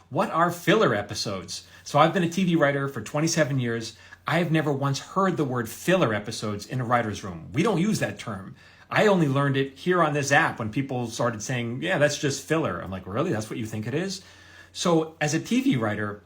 What are filler episodes? So I've been a TV writer for 27 years. I have never once heard the word filler episodes in a writer's room. We don't use that term. I only learned it here on this app when people started saying, yeah, that's just filler. I'm like, really? That's what you think it is? So as a TV writer,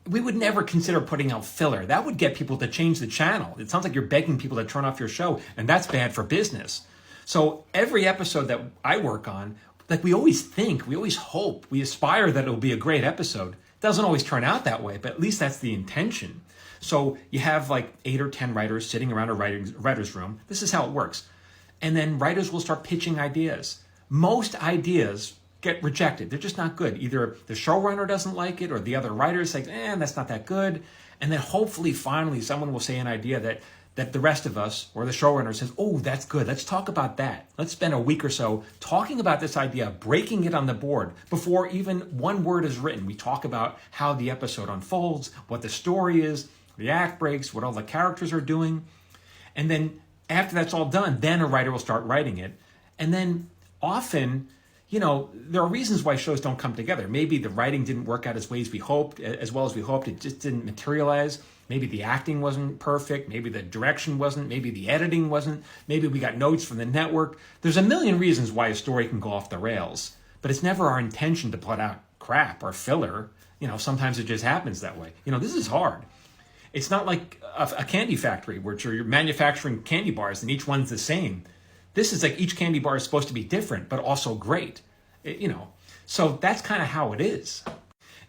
we would never consider putting out filler. That would get people to change the channel. It sounds like you're begging people to turn off your show, and that's bad for business. So every episode that I work on, like we always think, we always hope, we aspire that it'll be a great episode. It doesn't always turn out that way, but at least that's the intention. So you have like 8 or 10 writers sitting around a writer's room. This is how it works. And then writers will start pitching ideas. Most ideas get rejected. They're just not good. Either the showrunner doesn't like it or the other writers say, that's not that good. And then hopefully, finally, someone will say an idea that the rest of us or the showrunner says, oh, that's good. Let's talk about that. Let's spend a week or so talking about this idea, breaking it on the board before even one word is written. We talk about how the episode unfolds, what the story is, the act breaks, what all the characters are doing. And then after that's all done, then a writer will start writing it. And then often, there are reasons why shows don't come together. Maybe the writing didn't work out as well as we hoped. It just didn't materialize. Maybe the acting wasn't perfect. Maybe the direction wasn't. Maybe the editing wasn't. Maybe we got notes from the network. There's a million reasons why a story can go off the rails. But it's never our intention to put out crap or filler. Sometimes it just happens that way. This is hard. It's not like a candy factory where you're manufacturing candy bars and each one's the same. This is like each candy bar is supposed to be different, but also great, So that's kind of how it is.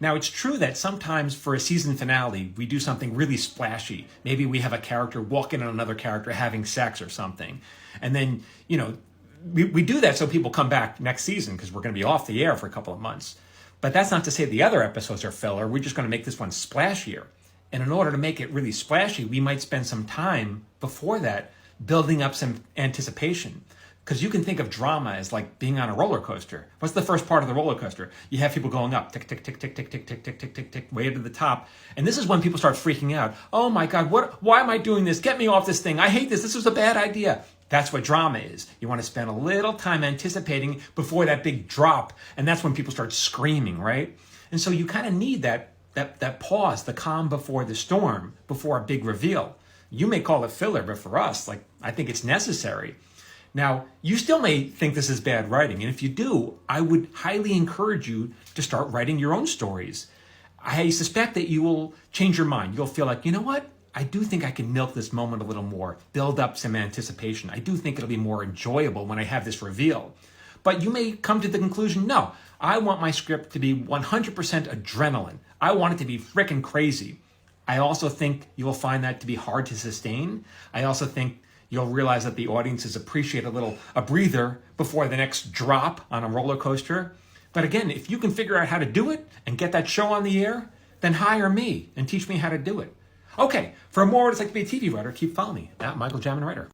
Now, it's true that sometimes for a season finale, we do something really splashy. Maybe we have a character walking on another character having sex or something. And then, we do that so people come back next season because we're going to be off the air for a couple of months. But that's not to say the other episodes are filler. We're just going to make this one splashier. And in order to make it really splashy, we might spend some time before that building up some anticipation. Because you can think of drama as like being on a roller coaster. What's the first part of the roller coaster? You have people going up, tick, tick, tick, tick, tick, tick, tick, tick, tick, tick, tick, way to the top. And this is when people start freaking out. Oh my God, why am I doing this? Get me off this thing. I hate this. This was a bad idea. That's what drama is. You want to spend a little time anticipating before that big drop. And that's when people start screaming, right? And so you kind of need that pause, the calm before the storm, before a big reveal. You may call it filler, but for us, I think it's necessary. Now, you still may think this is bad writing, and if you do, I would highly encourage you to start writing your own stories. I suspect that you will change your mind. You'll feel like, you know what? I do think I can milk this moment a little more, build up some anticipation. I do think it'll be more enjoyable when I have this reveal. But you may come to the conclusion, no, I want my script to be 100% adrenaline. I want it to be frickin' crazy. I also think you will find that to be hard to sustain. I also think you'll realize that the audiences appreciate a breather before the next drop on a roller coaster. But again, if you can figure out how to do it and get that show on the air, then hire me and teach me how to do it. Okay, for more what it's like to be a TV writer, keep following me at Michael Jamin Writer.